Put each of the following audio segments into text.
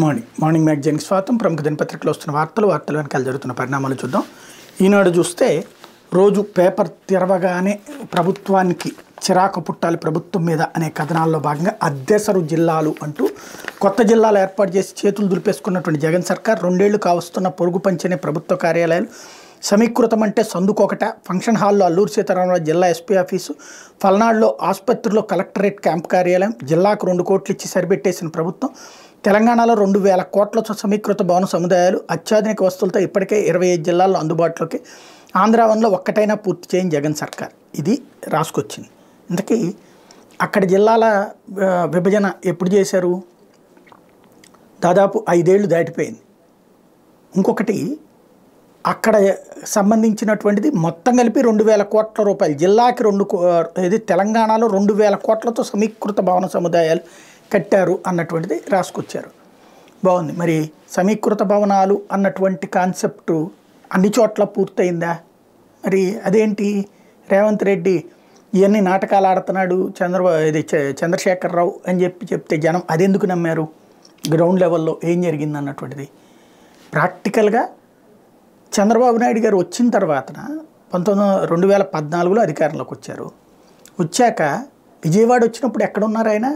Morning మ్యాగజైన్కి స్వాగతం. ప్రముఖ దినపత్రికలో వస్తున్న వార్తలు వెనకాల జరుగుతున్న పరిణామాలు చూద్దాం. ఈనాడు చూస్తే రోజు పేపర్ తెరవగానే ప్రభుత్వానికి చిరాకు పుట్టాలి ప్రభుత్వం మీద అనే కథనాల్లో భాగంగా అద్దెసరు జిల్లాలు అంటూ కొత్త జిల్లాలు ఏర్పాటు చేసి చేతులు దులిపేసుకున్నటువంటి జగన్ సర్కార్ 2 ఏళ్లు కావస్తున్న పొరుగు పంచనే ప్రభుత్వ కార్యాలయాలు సమీకృతం అంటే సందుకొకట, ఫంక్షన్ హాల్లో అల్లూరు సీతారామరాజు జిల్లా ఎస్పీ ఆఫీసు, పల్నాడులో ఆసుపత్రిలో కలెక్టరేట్ క్యాంప్ కార్యాలయం, జిల్లాకు 2 కోట్లు ఇచ్చి సరిపెట్టేసిన ప్రభుత్వం, తెలంగాణలో 2,000 కోట్లతో సమీకృత భవన సముదాయాలు, అత్యాధునిక వస్తువులతో ఇప్పటికే 25 జిల్లాల్లో అందుబాటులోకి, ఆంధ్రావన్లో ఒక్కటైనా పూర్తి చేయని జగన్ సర్కార్. ఇది రాసుకొచ్చింది. ఇంతకీ అక్కడ జిల్లాల విభజన ఎప్పుడు చేశారు? దాదాపు 5 ఏళ్ళు దాటిపోయింది. ఇంకొకటి అక్కడ సంబంధించినటువంటిది మొత్తం కలిపి 2,000 కోట్ల రూపాయలు, జిల్లాకి ఇది తెలంగాణలో 2,000 కోట్లతో సమీకృత భవన సముదాయాలు కట్టారు అన్నటువంటిది రాసుకొచ్చారు. బాగుంది. మరి సమీకృత భవనాలు అన్నటువంటి కాన్సెప్టు అన్ని చోట్ల పూర్తయిందా? మరి అదేంటి రేవంత్ రెడ్డి ఇవన్నీ నాటకాలు ఆడుతున్నాడు చంద్రశేఖరరావు అని చెప్తే జనం అదెందుకు నమ్మారు? గ్రౌండ్ లెవెల్లో ఏం జరిగింది అన్నటువంటిది ప్రాక్టికల్గా చంద్రబాబు నాయుడు గారు వచ్చిన తర్వాత 2014లో అధికారంలోకి వచ్చారు. వచ్చాక విజయవాడ వచ్చినప్పుడు ఎక్కడున్నారు ఆయన?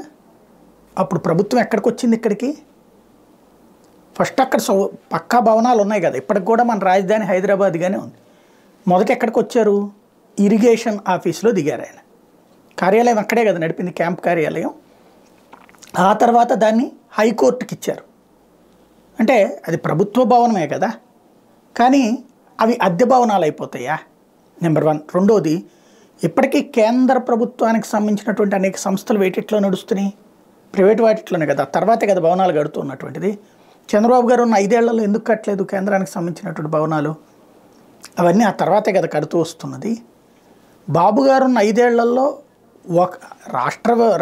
అప్పుడు ప్రభుత్వం ఎక్కడికి వచ్చింది? ఇక్కడికి ఫస్ట్ అక్కడ పక్కా భవనాలు ఉన్నాయి కదా, ఇప్పటికి కూడా మన రాజధాని హైదరాబాద్గానే ఉంది. మొదట ఎక్కడికి వచ్చారు? ఇరిగేషన్ ఆఫీస్లో దిగారు ఆయన. కార్యాలయం అక్కడే కదా నడిపింది, క్యాంప్ కార్యాలయం. ఆ తర్వాత దాన్ని హైకోర్టుకి ఇచ్చారు. అంటే అది ప్రభుత్వ భవనమే కదా, కానీ అవి అద్దె భవనాలు అయిపోతాయా? నెంబర్ 1. రెండోది, ఇప్పటికీ కేంద్ర ప్రభుత్వానికి సంబంధించినటువంటి అనేక సంస్థలు వేటిట్లో నడుస్తున్నాయి? ప్రైవేట్ వాటిట్లోనే కదా, తర్వాతే కదా భవనాలు కడుతున్నటువంటిది. చంద్రబాబు గారు ఉన్న 5 ఏళ్లలో ఎందుకు కట్టలేదు కేంద్రానికి సంబంధించినటువంటి భవనాలు? అవన్నీ ఆ తర్వాతే కదా కడుతూ వస్తున్నది. బాబు గారు ఉన్న 5 ఏళ్లలో ఒక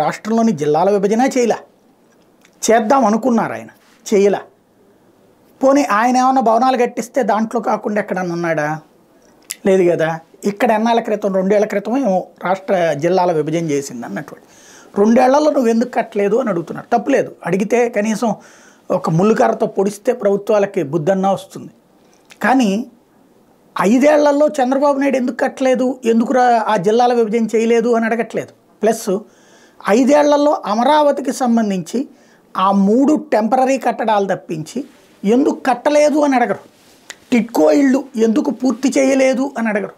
రాష్ట్రంలోని జిల్లాల విభజన చేద్దాం అనుకున్నారు, ఆయన చేయలే. పోనీ ఆయన ఏమన్నా భవనాలు కట్టిస్తే దాంట్లో కాకుండా ఎక్కడన్నా ఉన్నాడా? లేదు కదా. ఇక్కడ ఎన్నాళ్ళ క్రితం, 2 ఏళ్ల క్రితమే రాష్ట్ర జిల్లాల విభజన చేసింది అన్నటువంటి. 2 ఏళ్లలో నువ్వు ఎందుకు కట్టలేదు అని అడుగుతున్నారు. తప్పులేదు, అడిగితే కనీసం ఒక ముళ్ళుకర్రతో పొడిస్తే ప్రభుత్వాలకి బుద్ధన్నా వస్తుంది. కానీ 5 ఏళ్లలో చంద్రబాబు నాయుడు ఎందుకు కట్టలేదు, ఎందుకు ఆ జిల్లాల విభజన చేయలేదు అని అడగట్లేదు. ప్లస్ 5 ఏళ్లలో అమరావతికి సంబంధించి ఆ 3 టెంపరరీ కట్టడాలు తప్పించి ఎందుకు కట్టలేదు అని అడగరు. టిట్కో ఇళ్ళు ఎందుకు పూర్తి చేయలేదు అని అడగరు.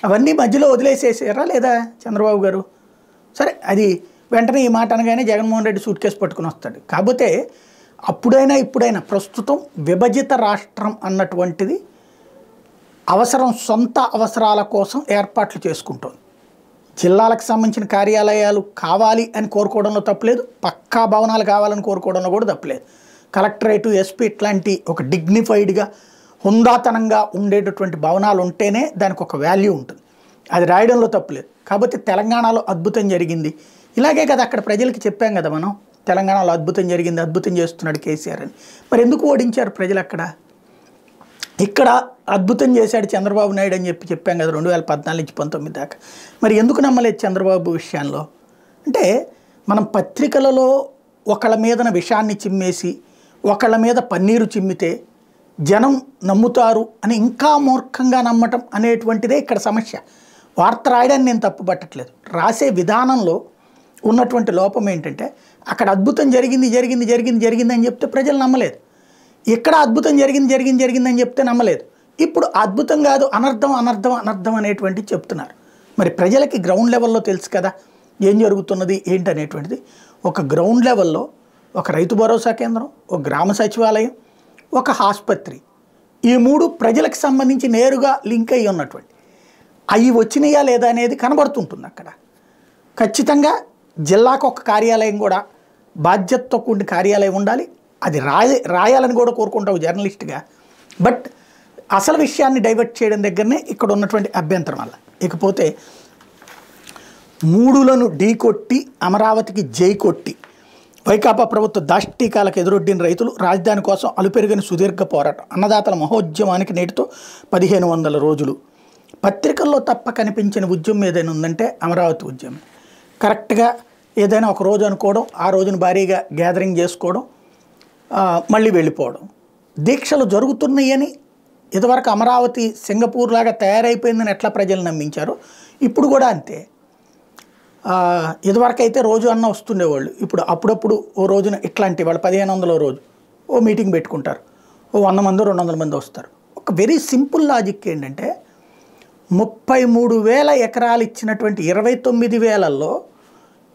అవన్నీ మధ్యలో వదిలేసేసారా లేదా చంద్రబాబు గారు? సరే, అది వెంటనే ఈ మాట అనగానే జగన్మోహన్ రెడ్డి సూట్ కేసు పట్టుకుని వస్తాడు. కాకపోతే అప్పుడైనా ఇప్పుడైనా ప్రస్తుతం విభజిత రాష్ట్రం అన్నటువంటిది సొంత అవసరాల కోసం ఏర్పాట్లు చేసుకుంటోంది. జిల్లాలకు సంబంధించిన కార్యాలయాలు కావాలి అని కోరుకోవడంలో తప్పులేదు, పక్కా భవనాలు కావాలని కోరుకోవడంలో కూడా తప్పులేదు. కలెక్టరేటు, ఎస్పీ ఇట్లాంటి ఒక డిగ్నిఫైడ్గా హుందాతనంగా ఉండేటటువంటి భవనాలు ఉంటేనే దానికి ఒక వాల్యూ ఉంటుంది. అది రాయడంలో తప్పులేదు. కాకపోతే తెలంగాణలో అద్భుతం జరిగింది, ఇలాగే కదా అక్కడ ప్రజలకి చెప్పాం కదా మనం, తెలంగాణలో అద్భుతం జరిగింది, అద్భుతం చేస్తున్నాడు కేసీఆర్ అని. మరి ఎందుకు ఓడించారు ప్రజలు అక్కడ? ఇక్కడ అద్భుతం చేశాడు చంద్రబాబు నాయుడు అని చెప్పాం కదా 2014 నుంచి 19 దాకా. మరి ఎందుకు నమ్మలేదు చంద్రబాబు విషయంలో? అంటే మనం పత్రికలలో ఒకళ్ళ మీదన విషాన్ని చిమ్మేసి ఒకళ్ళ మీద పన్నీరు చిమ్మితే జనం నమ్ముతారు అని ఇంకా మూర్ఖంగా నమ్మటం అనేటువంటిదే ఇక్కడ సమస్య. వార్త రాయడాన్ని నేను తప్పు పట్టట్లేదు, రాసే విధానంలో ఉన్నటువంటి లోపం ఏంటంటే అక్కడ అద్భుతం జరిగింది అని చెప్తే ప్రజలు నమ్మలేదు. ఇక్కడ అద్భుతం జరిగింది అని చెప్తే నమ్మలేదు. ఇప్పుడు అద్భుతం కాదు, అనర్థం అనేటువంటిది చెప్తున్నారు. మరి ప్రజలకి గ్రౌండ్ లెవెల్లో తెలుసు కదా ఏం జరుగుతున్నది ఏంటి అనేటువంటిది. ఒక గ్రౌండ్ లెవెల్లో ఒక రైతు భరోసా కేంద్రం, ఒక గ్రామ సచివాలయం, ఒక ఆసుపత్రి, ఈ 3 ప్రజలకు సంబంధించి నేరుగా లింక్ అయ్యి ఉన్నటువంటి అవి వచ్చినాయా లేదా అనేది కనబడుతుంటుంది అక్కడ. ఖచ్చితంగా జిల్లాకు ఒక కార్యాలయం కూడా బాధ్యతతో కూడిన కార్యాలయం ఉండాలి. అది రాయాలని కూడా కోరుకుంటావు జర్నలిస్ట్గా. బట్ అసలు విషయాన్ని డైవర్ట్ చేయడం దగ్గరనే ఇక్కడ ఉన్నటువంటి అభ్యంతరం వల్ల. ఇకపోతే 3లను ఢీకొట్టి అమరావతికి జై కొట్టి వైకాపా ప్రభుత్వ దాష్టీకాలకు ఎదురొడ్డిన రైతులు, రాజధాని కోసం అలుపెరుగని సుదీర్ఘ పోరాటం, అన్నదాతల మహోద్యమానికి నేటితో 1500 రోజులు. పత్రికల్లో తప్ప కనిపించిన ఉద్యమం ఏదైనా ఉందంటే అమరావతి ఉద్యమం. కరెక్ట్గా ఏదైనా ఒక రోజు అనుకోవడం, ఆ రోజును భారీగా గ్యాదరింగ్ చేసుకోవడం, మళ్ళీ వెళ్ళిపోవడం. దీక్షలు జరుగుతున్నాయని ఇదివరకు అమరావతి సింగపూర్ లాగా తయారైపోయిందని ఎట్లా ప్రజలు నమ్మించారో ఇప్పుడు కూడా అంతే. ఇదివరకు అయితే రోజు అన్న వస్తుండేవాళ్ళు, ఇప్పుడు అప్పుడప్పుడు ఓ రోజున ఇట్లాంటి వాళ్ళు 1500 రోజు ఓ మీటింగ్ పెట్టుకుంటారు, ఓ 100 మంది 200 మంది వస్తారు. ఒక వెరీ సింపుల్ లాజిక్ ఏంటంటే 33,000 ఎకరాలు ఇచ్చినటువంటి 29,000లో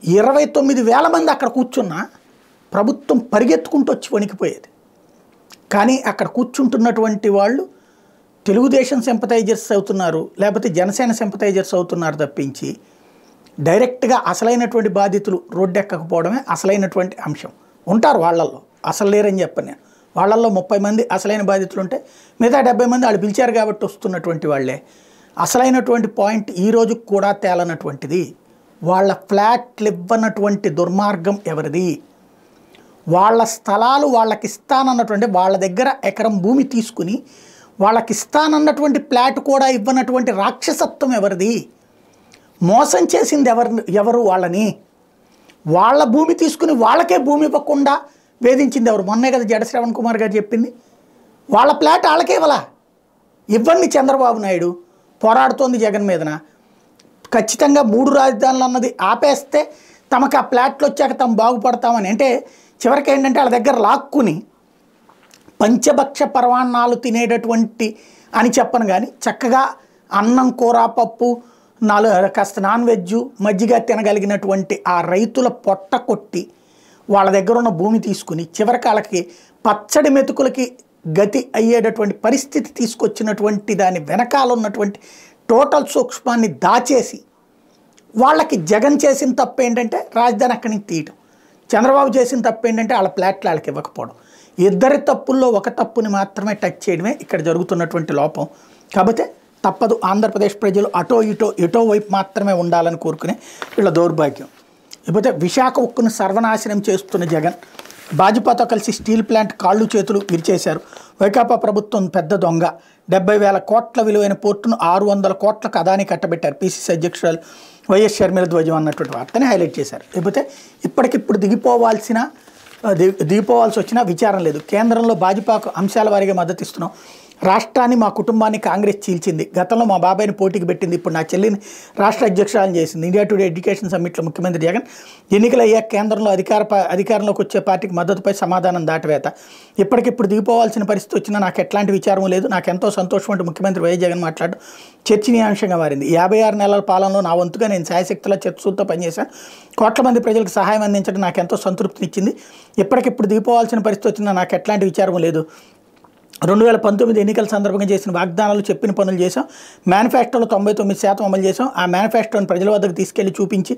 29,000 మంది అక్కడ కూర్చున్నా ప్రభుత్వం పరిగెత్తుకుంటూ వచ్చి వణికిపోయేది. కానీ అక్కడ కూర్చుంటున్నటువంటి వాళ్ళు తెలుగుదేశం సింపథైజర్స్ అవుతున్నారు, లేకపోతే జనసేన సింపథైజర్స్ అవుతున్నారు తప్పించి డైరెక్ట్గా అసలైనటువంటి బాధితులు రోడ్డు ఎక్కకపోవడమే అసలైనటువంటి అంశం. ఉంటారు వాళ్ళల్లో, అసలు లేరని చెప్పను నేను. వాళ్ళల్లో 30 మంది అసలైన బాధితులు ఉంటే మిగతా 70 మంది వాళ్ళు పిలిచారు కాబట్టి వస్తున్నటువంటి వాళ్ళే. అసలైనటువంటి పాయింట్ ఈ రోజుకు కూడా తేలనటువంటిది, వాళ్ళ ఫ్లాట్లు ఇవ్వనటువంటి దుర్మార్గం ఎవరిది? వాళ్ళ స్థలాలు వాళ్ళకి ఇస్తానన్నటువంటి, వాళ్ళ దగ్గర ఎకరం భూమి తీసుకుని వాళ్ళకి ఇస్తానన్నటువంటి ఫ్లాట్ కూడా ఇవ్వనటువంటి రాక్షసత్వం ఎవరిది? మోసం చేసింది ఎవరు వాళ్ళని? వాళ్ళ భూమి తీసుకుని వాళ్ళకే భూమి ఇవ్వకుండా వేధించింది ఎవరు? మొన్నే కదా జడ శ్రవణ్ కుమార్ గారు చెప్పింది. వాళ్ళ ఫ్లాట్ వాళ్ళకే ఇవ్వండి చంద్రబాబు నాయుడు పోరాడుతోంది జగన్ మీదన. ఖచ్చితంగా 3 రాజధానులు అన్నది ఆపేస్తే తమకు ఆ ఫ్లాట్లు వచ్చాక తాము బాగుపడతామని. అంటే చివరికి ఏంటంటే వాళ్ళ దగ్గర లాక్కుని పంచభక్ష పరమాన్నాలు తినేటటువంటి అని చెప్పను, కానీ చక్కగా అన్నం కూర పప్పు కాస్త నాన్ వెజ్ మజ్జిగ తినగలిగినటువంటి ఆ రైతుల పొట్ట కొట్టి వాళ్ళ దగ్గర ఉన్న భూమి తీసుకుని చివరికి వాళ్ళకి పచ్చడి మెతుకులకి గతి అయ్యేటటువంటి పరిస్థితి తీసుకొచ్చినటువంటి దాని వెనకాల ఉన్నటువంటి టోటల్ సూక్ష్మాన్ని దాచేసి వాళ్ళకి జగన్ చేసిన తప్పు ఏంటంటే రాజధాని అక్కడి నుంచి తీయటం, చంద్రబాబు చేసిన తప్పు ఏంటంటే వాళ్ళ ఫ్లాట్లు వాళ్ళకి ఇవ్వకపోవడం. ఇద్దరి తప్పుల్లో ఒక తప్పుని మాత్రమే టచ్ చేయడమే ఇక్కడ జరుగుతున్నటువంటి లోపం. కాబట్టి తప్పదు, ఆంధ్రప్రదేశ్ ప్రజలు ఎటో వైపు మాత్రమే ఉండాలని కోరుకునే వీళ్ళ దౌర్భాగ్యం. ఇకపోతే విశాఖ ఉక్కును సర్వనాశనం చేస్తున్న జగన్ భాజపాతో కలిసి స్టీల్ ప్లాంట్ కాళ్ళు చేతులు విరిచేశారు. వైకాపా ప్రభుత్వం పెద్ద దొంగ, 70,000 కోట్ల విలువైన పోర్టును 600 కోట్లకు అదాని కట్టబెట్టారు. పిసిసి అధ్యక్షురాలు వైఎస్ షర్మిల ధ్వజం అన్నటువంటి వార్తని హైలైట్ చేశారు. లేకపోతే ఇప్పటికిప్పుడు దిగిపోవాల్సి వచ్చినా విచారం లేదు. కేంద్రంలో భాజపాకు అంశాల వారీగా మద్దతు ఇస్తున్నాం. రాష్ట్రాన్ని మా కుటుంబాన్ని కాంగ్రెస్ చీల్చింది. గతంలో మా బాబాయిని పోటీకి పెట్టింది, ఇప్పుడు నా చెల్లిని రాష్ట్ర అధ్యక్షురాలను చేసింది. ఇండియా టుడే ఎడ్యుకేషన్ సమ్మిట్లో ముఖ్యమంత్రి జగన్ ఎన్నికలు అయ్యాక కేంద్రంలో అధికారంలోకి వచ్చే పార్టీకి మద్దతుపై సమాధానం దాటవేత. ఇప్పటికిప్పుడు దిగిపోవాల్సిన పరిస్థితి వచ్చినా నాకు ఎట్లాంటి విచారం లేదు, నాకు ఎంతో సంతోషం అంటూ ముఖ్యమంత్రి వైఎస్ జగన్ మాట్లాడడం చర్చనీయాంశంగా మారింది. 56 నెలల పాలనలో నా వంతుగా నేను శాయశక్తుల చర్చలతో పనిచేశాను. కోట్ల మంది ప్రజలకు సహాయం అందించడం నాకు ఎంతో సంతృప్తినిచ్చింది. ఇప్పటికిప్పుడు దిగిపోవాల్సిన పరిస్థితి వచ్చినా నాకు ఎట్లాంటి విచారం లేదు. 2019 ఎన్నికల సందర్భంగా చేసిన వాగ్దానాలు, చెప్పిన పనులు చేసాం. మేనిఫెస్టోలో 99% అమలు చేసాం. ఆ మేనిఫెస్టోని ప్రజల వద్దకు తీసుకెళ్లి చూపించి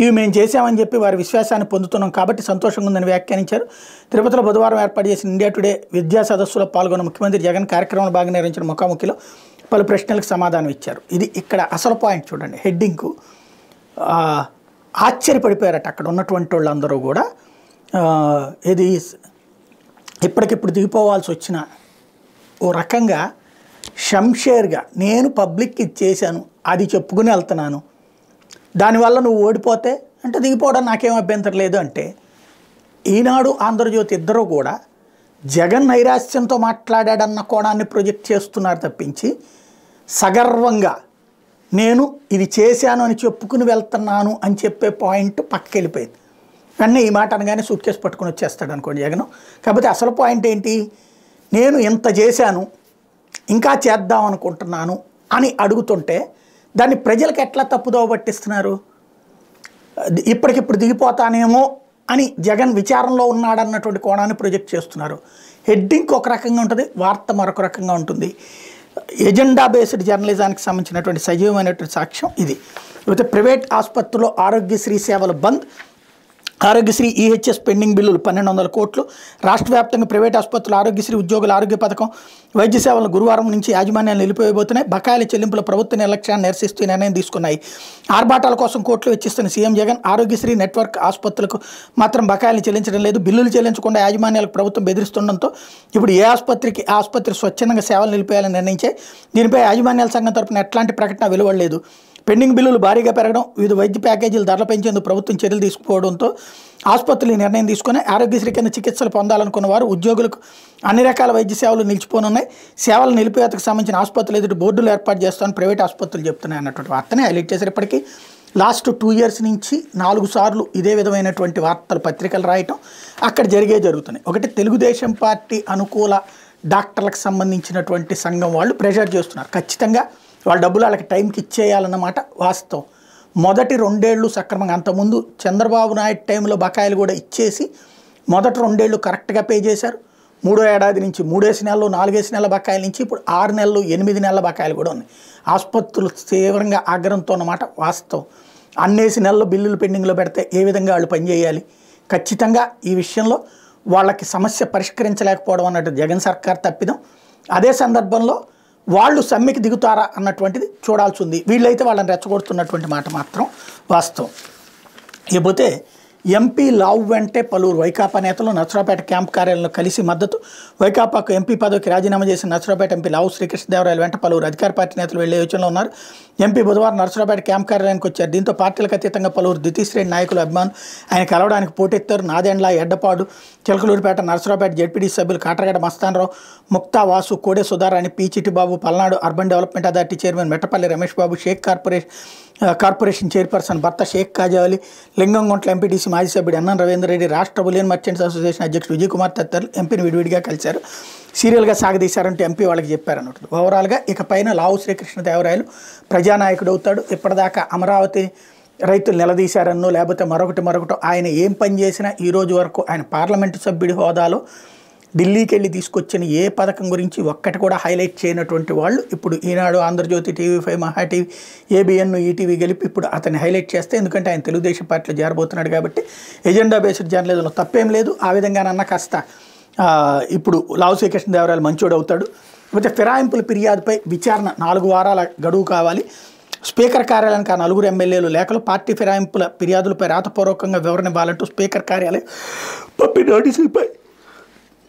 ఇవి మేము చేశామని చెప్పి వారి విశ్వాసాన్ని పొందుతున్నాం కాబట్టి సంతోషంగా ఉందని వ్యాఖ్యానించారు. తిరుపతిలో బుధవారం ఏర్పాటు చేసిన ఇండియా టుడే విద్యా సదస్సులో పాల్గొన్న ముఖ్యమంత్రి జగన్ కార్యక్రమంలో భాగంగా నిర్వహించిన ముఖాముఖిలో పలు ప్రశ్నలకు సమాధానం ఇచ్చారు. ఇది ఇక్కడ అసలు పాయింట్ చూడండి. హెడ్డింగ్కు ఆశ్చర్యపడిపోయారట అక్కడ ఉన్నటువంటి వాళ్ళందరూ కూడా. ఇది ఇప్పటికిప్పుడు దిగిపోవాల్సి వచ్చిన ఓ రకంగా షంషేర్గా నేను పబ్లిక్కి ఇచ్చేసాను, అది చెప్పుకుని వెళ్తున్నాను, దానివల్ల నువ్వు ఓడిపోతే అంటే దిగిపోవడం నాకేం అభ్యంతరం లేదు అంటే, ఈనాడు ఆంధ్రజ్యోతి ఇద్దరూ కూడా జగన్ నైరాశ్యంతో మాట్లాడాడన్న కోణాన్ని ప్రొజెక్ట్ చేస్తున్నారు తప్పించి సగర్వంగా నేను ఇది చేశాను అని చెప్పుకుని వెళ్తున్నాను అని చెప్పే పాయింట్ పక్కకి వెళ్ళిపోయింది. వెంటనే ఈ మాట అనగానే సూట్ కేసు పట్టుకుని వచ్చేస్తాడు అనుకోండి జగన్. కాకపోతే అసలు పాయింట్ ఏంటి? నేను ఇంత చేశాను ఇంకా చేద్దాం అనుకుంటున్నాను అని అడుగుతుంటే దాన్ని ప్రజలకు ఎట్లా తప్పుదోవ పట్టిస్తున్నారు? ఇప్పటికిప్పుడు దిగిపోతానేమో అని జగన్ విచారంలో ఉన్నాడన్నటువంటి కోణాన్ని ప్రొజెక్ట్ చేస్తున్నారు. హెడ్డింగ్ ఒక రకంగా ఉంటుంది, వార్త మరొక రకంగా ఉంటుంది. ఎజెండా బేస్డ్ జర్నలిజానికి సంబంధించినటువంటి సజీవమైనటువంటి సాక్ష్యం ఇది. లేకపోతే ప్రైవేట్ ఆసుపత్రుల్లో ఆరోగ్యశ్రీ సేవలు బంద్, ఆరోగ్యశ్రీ ఈహెచ్ఎస్ పెండింగ్ బిల్లులు 1,200 కోట్లు. రాష్ట్ర వ్యాప్తంగా ప్రైవేట్ ఆసుపత్రులు ఆరోగ్యశ్రీ ఉద్యోగుల ఆరోగ్య పథకం వైద్య సేవలను గురువారం నుంచి యాజమాన్యాలు నిలిపివేయబోతున్నాయి. బకాయిల చెల్లింపుల ప్రభుత్వ నిర్లక్ష్యాన్ని నిరసిస్తూ నిర్ణయం తీసుకున్నాయి. ఆర్భాటాల కోసం కోట్లు వెచ్చిస్తున్న సీఎం జగన్ ఆరోగ్యశ్రీ నెట్వర్క్ ఆసుపత్రులకు మాత్రం బకాయిలు చెల్లించడం లేదు. బిల్లులు చెల్లించకుండా యాజమాన్యాలకు ప్రభుత్వం బెదిరిస్తుండడంతో ఇప్పుడు ఏ ఆసుపత్రికి ఆ ఆసుపత్రి స్వచ్ఛందంగా సేవలు నిలిపేయాలని నిర్ణయించాయి. దీనిపై యాజమాన్యాల సంఘం తరపున ఎట్లాంటి ప్రకటన వెలువడలేదు. పెండింగ్ బిల్లులు భారీగా పెరగడం, వివిధ వైద్య ప్యాకేజీలు ధరలు పెంచేందుకు ప్రభుత్వం చర్యలు తీసుకోవడంతో ఆసుపత్రులు నిర్ణయం తీసుకుని ఆరోగ్యశ్రీ కింద చికిత్సలు పొందాలనుకున్న వారు ఉద్యోగులకు అన్ని రకాల వైద్య సేవలు నిలిచిపోనున్నాయి. సేవల నిలిపివేతకు సంబంధించిన ఆసుపత్రులు ఎదుటి బోర్డులు ఏర్పాటు చేస్తామని ప్రైవేట్ ఆసుపత్రులు చెప్తున్నాయి అన్నటువంటి వార్తని హైలైట్ చేశారు. ఇప్పటికీ లాస్ట్ 2 years నుంచి 4 సార్లు ఇదే విధమైనటువంటి వార్తలు పత్రికలు రాయటం అక్కడ జరుగుతున్నాయి. ఒకటి తెలుగుదేశం పార్టీ అనుకూల డాక్టర్లకు సంబంధించినటువంటి సంఘం వాళ్ళు ప్రెషర్ చేస్తున్నారు. ఖచ్చితంగా వాళ్ళ డబ్బులు వాళ్ళకి టైంకి ఇచ్చేయాలన్నమాట వాస్తవం. మొదటి 2 ఏళ్ళు సక్రమంగా, అంతకుముందు చంద్రబాబు నాయుడు టైంలో బకాయిలు కూడా ఇచ్చేసి మొదటి 2 ఏళ్ళు కరెక్ట్గా పే చేశారు. 3వ ఏడాది నుంచి 3 నెలలు 4 నెలల బకాయిల నుంచి ఇప్పుడు 6 నెలలు 8 నెలల బకాయిలు కూడా ఉన్నాయి. ఆసుపత్రులు తీవ్రంగా ఆగ్రహంతో అన్నమాట వాస్తవం. అన్నేసి నెలలు బిల్లులు పెండింగ్లో పెడితే ఏ విధంగా వాళ్ళు పనిచేయాలి? ఖచ్చితంగా ఈ విషయంలో వాళ్ళకి సమస్య పరిష్కరించలేకపోవడం అన్నట్టు జగన్ సర్కార్ తప్పిదం. అదే సందర్భంలో వాళ్ళు సమ్మెకి దిగుతారా అన్నటువంటిది చూడాల్సి ఉంది. వీళ్ళైతే వాళ్ళని రెచ్చగొడుతున్నటువంటి మాట మాత్రం వాస్తవం. ఇకపోతే ఎంపీ లావు వెంటే పలువురు వైకాపా నేతలు నర్సరావుపేట క్యాంప్ కార్యాలయంలో కలిసి మద్దతు. వైకాపాకు ఎంపీ పదవికి రాజీనామా చేసిన నర్సరావుపేట ఎంపీ లావు శ్రీకృష్ణదేవరాయలు వెంట పలువురు అధికార పార్టీ నేతలు వెళ్లే యోచనలో ఉన్నారు. ఎంపీ బుధవారం నర్సరావుపేట క్యాంప్ కార్యాలయానికి వచ్చారు. దీంతో పార్టీలకు అతీతంగా పలువురు ద్వితీయ శ్రేణి నాయకులు అభిమానులు ఆయన కలవడానికి పోటెత్తారు. నాదెండ్ల, ఎడ్డపాడు, చిలకలూరుపేట, నర్సరావుపేట జెడ్పీడీ సభ్యులు కాటరగడ్డ Mastan Rao, Mukta Vasu, Kode Sudharani, P Chittibabu, Palnadu urban development authority chairman Mettapalli Ramesh Babu, Sheikh corporation chairperson భర్త షేక్ కాజావలి, లింగంగుంట్ల ఎంపీటీసీ మాజీ సభ్యుడు అన్నం రవీందర్ రెడ్డి, రాష్ట్ర బులియన్ మర్చెంట్స్ అసోసియేషన్ అధ్యక్షుడు విజయ్ కుమార్ తదితరులు ఎంపీని విడివిడిగా కలిశారు. సీరియల్గా సాగదీశారంటూ ఎంపీ వాళ్ళకి చెప్పారన్నట్టు. ఓవరాల్గా ఇకపైన లావు శ్రీకృష్ణదేవరాయలు ప్రజానాయకుడు అవుతాడు. ఇప్పటిదాకా అమరావతి రైతులు నిలదీశారన్నో లేకపోతే మరొకటో ఆయన ఏం పని చేసినా ఈ రోజు వరకు ఆయన పార్లమెంటు సభ్యుడి హోదాలో ఢిల్లీకి వెళ్ళి తీసుకొచ్చిన ఏ పథకం గురించి ఒక్కటి కూడా హైలైట్ చేయనటువంటి వాళ్ళు ఇప్పుడు ఈనాడు, ఆంధ్రజ్యోతి, TV5, మహా టీవీ, ABN, ఈటీవీ గెలిపి ఇప్పుడు అతన్ని హైలైట్ చేస్తే, ఎందుకంటే ఆయన తెలుగుదేశం పార్టీలో చేరబోతున్నాడు కాబట్టి ఎజెండా బేస్డ్ జర్నలిజంలో తప్పేం లేదు. ఆ విధంగానన్నా కాస్త ఇప్పుడు లావు శ్రీకృష్ణదేవరాయలు మంచోడు అవుతాడు. లేకపోతే ఫిరాయింపుల ఫిర్యాదుపై విచారణ 4 వారాల గడువు కావాలి. స్పీకర్ కార్యాలయానికి ఆ 4 ఎమ్మెల్యేలు లేఖలు పార్టీ ఫిరాయింపుల ఫిర్యాదులపై రాతపూర్వకంగా వివరణ ఇవ్వాలంటూ స్పీకర్ కార్యాలయం పంపిన నోటీసులపై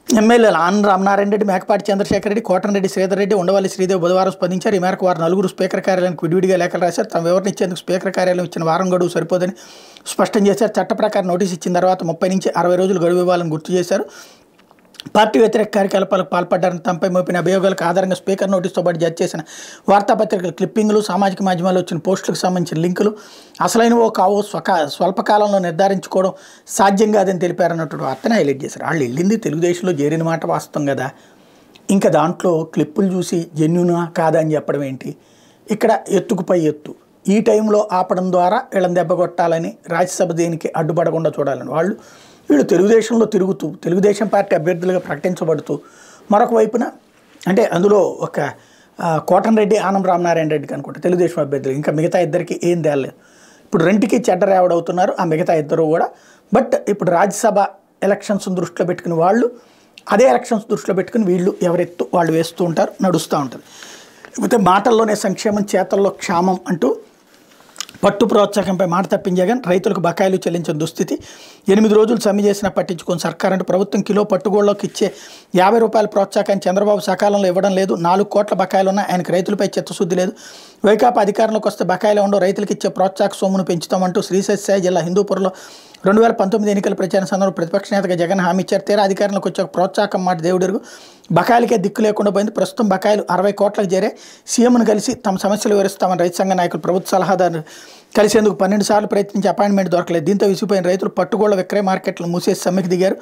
ఎమ్మెల్యేలు ఆనంద రామనారాయణ రెడ్డి, మేకపాటి చంద్రశేఖర్ రెడ్డి, కోటరెడ్డి శ్రీధర్ రెడ్డి, ఉండవల్లి శ్రీదేవి బుధవారం స్పందించారు. ఈ మేరకు వారు 4 స్పీకర్ కార్యాలయానికి విడివిడిగా లేఖలు రాశారు. తమ వివరణ ఇచ్చేందుకు స్పీకర్ కార్యాలయం ఇచ్చిన వారం గడువు సరిపోదని స్పష్టం చేశారు. చట్ట ప్రకారం నోటీసు ఇచ్చిన తర్వాత 30 నుంచి 60 రోజులు గడువు ఇవ్వాలని గుర్తు చేశారు. పార్టీ వ్యతిరేక కార్యకలాపాలకు పాల్పడ్డారని తమపై మోపిన అభియోగాలకు ఆధారంగా స్పీకర్ నోటీసుతో పాటు జడ్జి చేసిన వార్తాపత్రికల క్లిప్పింగ్లు, సామాజిక మాధ్యమాల్లో వచ్చిన పోస్టులకు సంబంధించిన లింకులు అసలైనవో కావో స్వల్పకాలంలో నిర్ధారించుకోవడం సాధ్యం కాదని తెలిపారన్నట్టు వార్తను హైలైట్ చేశారు. వాళ్ళు వెళ్ళింది తెలుగుదేశంలో చేరిన మాట వాస్తవం కదా, ఇంకా దాంట్లో క్లిప్పులు చూసి జెన్యునా కాదా అని చెప్పడం ఏంటి? ఇక్కడ ఎత్తుకుపై ఎత్తు ఈ టైంలో ఆపడం ద్వారా వీళ్ళని దెబ్బ కొట్టాలని, రాజ్యసభ దేనికి అడ్డుపడకుండా చూడాలని వీళ్ళు తెలుగుదేశంలో తిరుగుతూ తెలుగుదేశం పార్టీ అభ్యర్థులుగా ప్రకటించబడుతూ మరొక వైపున అంటే అందులో ఒక కోటరెడ్డి, ఆనం రామనారాయణ రెడ్డికి అనుకుంటా తెలుగుదేశం అభ్యర్థులు, ఇంకా మిగతా ఇద్దరికి ఏం తేలేదు. ఇప్పుడు రెంటికి చెడ్డరేవడవుతున్నారు ఆ మిగతా ఇద్దరు కూడా. బట్ ఇప్పుడు రాజ్యసభ ఎలక్షన్స్ దృష్టిలో పెట్టుకుని వాళ్ళు అదే ఎలక్షన్స్ దృష్టిలో పెట్టుకుని వీళ్ళు ఎవరెత్తు వాళ్ళు వేస్తూ ఉంటారు, నడుస్తూ ఉంటుంది. లేకపోతే మాటల్లోనే సంక్షేమం, చేతల్లో క్షామం అంటూ పట్టు ప్రోత్సాహంపై మాట తప్పిన జగన్, రైతులకు బకాయిలు చెల్లించిన దుస్థితి, 8 రోజులు సమ్మె చేసినా పట్టించుకొని సర్కార్ అంటే ప్రభుత్వం కిలో పట్టుగోళ్ళకి ఇచ్చే 50 రూపాయల ప్రోత్సాహాన్ని చంద్రబాబు సకాలంలో ఇవ్వడం లేదు. 4 కోట్ల బకాయిలున్నా ఆయనకు రైతులపై చిత్తశుద్ధి లేదు. వైకాపా అధికారంలోకి వస్తే బకాయిలు ఉండవు, రైతులకు ఇచ్చే ప్రోత్సాహక సొమ్మును పెంచుతామంటూ శ్రీశైలం జిల్లా హిందూపురంలో 2019 ఎన్నికల ప్రచార సందర్భంలో ప్రతిపక్ష నేతగా జగన్ హామీ ఇచ్చారు. తీరా అధికారంలోకి వచ్చే ప్రోత్సాహకం మాట దేవుడిరుగు, బకాయిలకే దిక్కు లేకుండా పోయింది. ప్రస్తుతం బకాయిలు 60 కోట్లకు చేరే. సీఎంను కలిసి తమ సమస్యలు వివరిస్తామని రైతు సంఘ నాయకులు ప్రభుత్వ సలహాదారు కలిసేందుకు 12 సార్లు ప్రయత్నించి అపాయింట్మెంట్ దొరకలేదు. దీంతో విసిగిపోయిన రైతులు పట్టుగోళ్ల విక్రయ మార్కెట్లను మూసేసి సమ్మెకు దిగారు.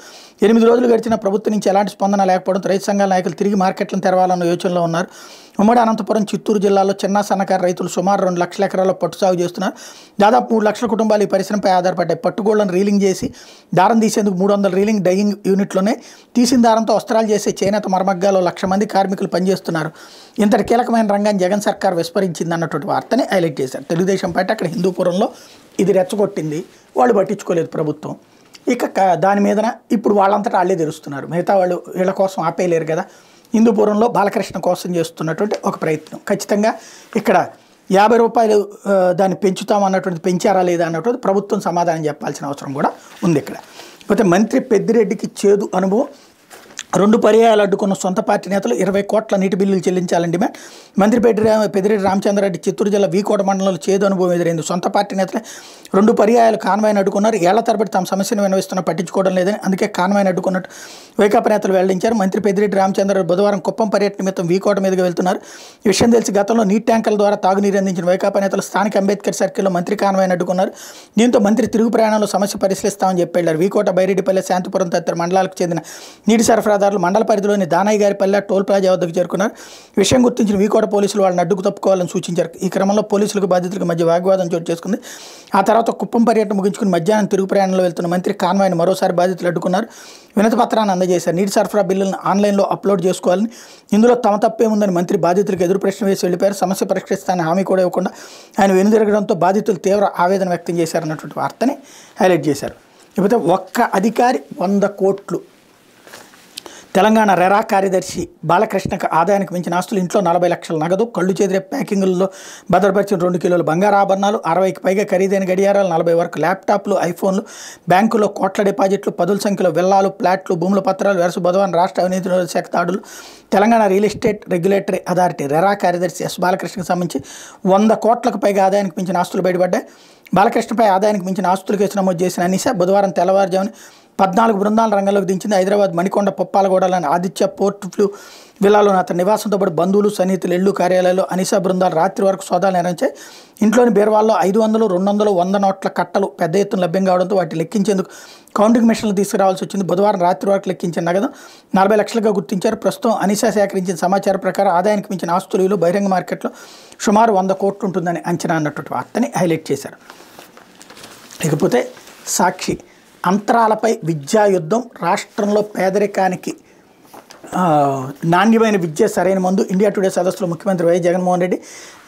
8 రోజులు గడిచిన ప్రభుత్వం నుంచి ఎలాంటి స్పందన లేకపోవడంతో రైతు సంఘాల నాయకులు తిరిగి మార్కెట్లను తెరవాలన్న యోచనలో ఉన్నారు. ఉమ్మడి అనంతపురం, చిత్తూరు జిల్లాలో చిన్న సన్నకారు రైతులు సుమారు 2 లక్షల ఎకరాల్లో పట్టు సాగు చేస్తున్నారు. దాదాపు 3 లక్షల కుటుంబాలు ఈ పరిశ్రమపై ఆధారపడ్డాయి. పట్టుగోళ్లను రీలింగ్ చేసి దారం తీసేందుకు 300 రీలింగ్ డైయింగ్ యూనిట్లోనే తీసిన దారంతో వస్త్రాలు చేసే చేనేత మరమగ్గాలో 1,00,000 మంది కార్మికులు పనిచేస్తున్నారు. ఇంతటి కీలకమైన రంగాన్ని జగన్ సర్కార్ విస్మరించింది అన్నటువంటి వార్తని హైలైట్ చేశారు. తెలుగుదేశం పార్టీ అక్కడ హిందూపురంలో ఇది రెచ్చగొట్టింది, వాళ్ళు పట్టించుకోలేదు ప్రభుత్వం. ఇక దాని మీదన ఇప్పుడు వాళ్ళంతటా వాళ్ళే తెరుస్తున్నారు. మిగతా వాళ్ళు వీళ్ళ కోసం ఆపేయలేరు కదా. హిందూపురంలో బాలకృష్ణ కోసం చేస్తున్నటువంటి ఒక ప్రయత్నం. ఖచ్చితంగా ఇక్కడ 50 రూపాయలు దాన్ని పెంచుతామన్నటువంటి పెంచారా లేదా అన్నటువంటి ప్రభుత్వం సమాధానం చెప్పాల్సిన అవసరం కూడా ఉంది ఇక్కడ. లేకపోతే మంత్రి పెద్దిరెడ్డికి చేదు అనుభవం, 2 పర్యాయాలు అడ్డుకున్న సొంత పార్టీ నేతలు 20 కోట్ల నీటి బిల్లులు చెల్లించాలని డిమాండ్. మంత్రి పెద్దిరెడ్డి రామచంద్రారెడ్డి చిత్తూరు జిల్లా వీకోట మండలంలో చేదు అనుభవం ఎదురైంది. సొంత పార్టీ నేతలే 2 పర్యాయాలు కాన్వాయ్ని అడ్డుకున్నారు. ఏళ్ల తరబడి తమ సమస్యను వినవిస్తున్నా పట్టించుకోవడం లేదని, అందుకే కాన్వాయ్ని అడ్డుకున్నట్టు వైకాపా నేతలు వెల్లడించారు. మంత్రి పెద్దిరెడ్డి రామచంద్రారెడ్డి బుధవారం కుప్పం పర్యటన నిమిత్తం వీకోట మీదుగా వెళ్తున్నారు. ఈ విషయం తెలిసి గతంలో నీటి ట్యాంకర్ల ద్వారా తాగునీరు అందించిన వైకాపా నేతలు స్థానిక అంబేద్కర్ సర్కిల్లో మంత్రి కాన్వాయ్ని అడ్డుకున్నారు. దీంతో మంత్రి తిరుగు ప్రయాణంలో సమస్య పరిశీలిస్తామని చెప్పి వెళ్లారు. వీకోట, బైరెడ్డిపల్లె, శాంతిపురం తదితర మండలాలకు చెందిన నీటి సరఫరాదారులు మండల పరిధిలోని దానయ్య గారిపల్లె టోల్ ప్లాజా వద్దకు చేరుకున్నారు. విషయం గుర్తించిన వీకోట పోలీసులు వాళ్ళని అడ్డుకు తప్పుకోవాలని సూచించారు. ఈ క్రమంలో పోలీసులకు బాధితులకు మధ్య వాగ్వాదం చోటు చేసుకుంది. ఆ తర్వాత కుప్పం పర్యటన ముగించుకుని మధ్యాహ్నం తిరుగు ప్రయాణంలో వెళ్తున్న మంత్రి కాన్వాయ్ని మరోసారి బాధితులు అడ్డుకున్నారు. వినతి పత్రాన్ని అందజేశారు. నీటి సరఫరా బిల్లులను ఆన్లైన్లో అప్లోడ్ చేసుకోవాలని, ఇందులో తమ తప్పేముందని మంత్రి బాధితులకు ఎదురు ప్రశ్న వేసి వెళ్ళిపోయారు. సమస్య పరిష్కరిస్తానని హామీ కూడా ఇవ్వకుండా ఆయన వెనుదిరగడంతో బాధితులు తీవ్ర ఆవేదన వ్యక్తం చేశారన్నటువంటి వార్తని హైలైట్ చేశారు. ఇకపోతే ఒక్క అధికారి 100 కోట్లు. తెలంగాణ రెరా కార్యదర్శి బాలకృష్ణకు ఆదాయానికి మించిన ఆస్తులు, ఇంట్లో 40 లక్షల నగదు, కళ్ళు చెదిరే ప్యాకింగుల్లో భద్రపరిచిన 2 కిలోల బంగారు ఆభరణాలు, 60కి పైగా ఖరీదైన గడియారాలు, 40 వరకు ల్యాప్టాప్లు, ఐఫోన్లు, బ్యాంకులో కోట్ల డిపాజిట్లు, పదుల సంఖ్యలో విల్లాలు, ప్లాట్లు, భూముల పత్రాలు వెరసు బుధవారం రాష్ట్ర అవినీతి నిరోధక శాఖ దాడులు. Telangana real estate regulatory authority RERA కార్యదర్శి ఎస్ బాలకృష్ణకు సంబంధించి 100 కోట్లకు పైగా ఆదాయానికి మించిన ఆస్తులు బయటపడ్డాయి. బాలకృష్ణపై ఆదాయానికి మించిన ఆస్తులు కేసు నమోదు చేసిన అనిసా బుధవారం తెల్లవారుజామున 14 బృందాల రంగంలోకి దించింది. హైదరాబాద్ మణికొండ, పుప్పాలగూడలోని ఆదిత్య పోర్ట్ ఫ్లూ విల్లాలోని అతని నివాసంతో పాటు బంధువులు, సన్నిహితులు, ఇళ్లు, కార్యాలయాల్లో అనిసా బృందాలు రాత్రి వరకు సోదాలు నిర్వహించాయి. ఇంట్లోని బీరువాల్లో 500, 200, 100 నోట్ల కట్టలు పెద్ద ఎత్తున లభ్యం కావడంతో వాటిని లెక్కించేందుకు కౌంటింగ్ మిషన్లు తీసుకురావాల్సి వచ్చింది. బుధవారం రాత్రి వరకు లెక్కించిన నగదు 40 లక్షలుగా గుర్తించారు. ప్రస్తుతం అనిసా సేకరించిన సమాచారం ప్రకారం ఆదాయానికి మించిన ఆస్తుల విలువ బహిరంగ మార్కెట్లో సుమారు 100 కోట్లు ఉంటుందని అంచనా అన్నటువంటి వార్తని హైలైట్ చేశారు. ఇకపోతే సాక్షి అంతరాలపై విద్యా యుద్ధం, రాష్ట్రంలో పేదరికానికి నాణ్యమైన విద్య సరైన మందు. ఇండియా టుడే సదస్సులో ముఖ్యమంత్రి వైఎస్ జగన్మోహన్ రెడ్డి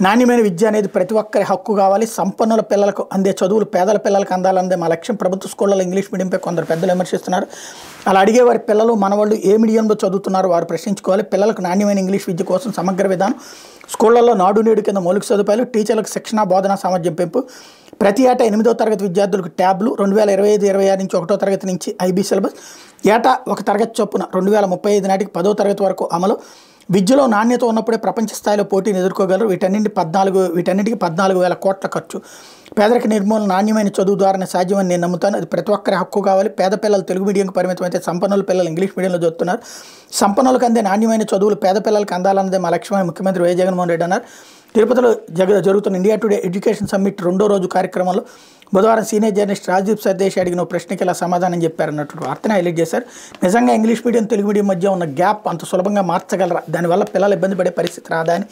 నాణ్యమైన విద్య అనేది ప్రతి ఒక్కరి హక్కు కావాలి, సంపన్నుల పిల్లలకు అందే చదువులు పేదల పిల్లలకు అందాలన్నదే మా లక్ష్యం. ప్రభుత్వ స్కూళ్ళలో ఇంగ్లీష్ మీడియంపై కొందరు పెద్దలు విమర్శిస్తున్నారు. అలా అడిగే వారి పిల్లలు మనవాళ్ళు ఏ మీడియంలో చదువుతున్నారో వారు ప్రశ్నించుకోవాలి. పిల్లలకు నాణ్యమైన ఇంగ్లీష్ విద్య కోసం సమగ్ర విధానం, స్కూళ్లలో నాడు నేడు కింద మౌలిక సదుపాయాలు, టీచర్లకు శిక్షణ, బోధనా సామర్థ్యం పెంపు, ప్రతి ఏటా 8వ తరగతి విద్యార్థులకు ట్యాబ్లు, 2025-26 నుంచి 1వ తరగతి నుంచి ఐబీ సిలబస్, ఏటా ఒక తరగతి చొప్పున 2035 నాటికి 10వ తరగతి వరకు అమలు. విద్యలో నాణ్యత ఉన్నప్పుడే ప్రపంచ స్థాయిలో పోటీని ఎదుర్కోగలరు. వీటన్నిటికి 14,000 కోట్ల ఖర్చు. పేదరిక నిర్మూలన నాణ్యమైన చదువు ద్వారానే సాధ్యమని నేను నమ్ముతాను. అది ప్రతి ఒక్కరి హక్కు కావాలి. పేద పిల్లలు తెలుగు మీడియంకు పరిమితం అయితే సంపన్నుల పిల్లలు ఇంగ్లీష్ మీడియంలో చదువుతున్నారు. సంపన్నులకు అందే నాణ్యమైన చదువులు పేద పిల్లలకు అందాలన్నదే మా లక్ష్యమని ముఖ్యమంత్రి వైఎస్ జగన్మోహన్ రెడ్డి అన్నారు. తిరుపతిలో జరుగుతున్న ఇండియా టుడే ఎడ్యుకేషన్ సమ్మిట్ 2వ రోజు కార్యక్రమంలో బుధవారం సీనియర్ జర్నలిస్ట్ రాజదీప్ సర్దేశి అడిగిన ప్రశ్నకి ఇలా సమాధానం చెప్పారన్నట్టు వార్తను హైలైట్ చేశారు. నిజంగా ఇంగ్లీష్ మీడియం తెలుగు మీడియం మధ్య ఉన్న గ్యాప్ అంత సులభంగా మార్చగలరా? దానివల్ల పిల్లలు ఇబ్బంది పడే పరిస్థితి రాదా అని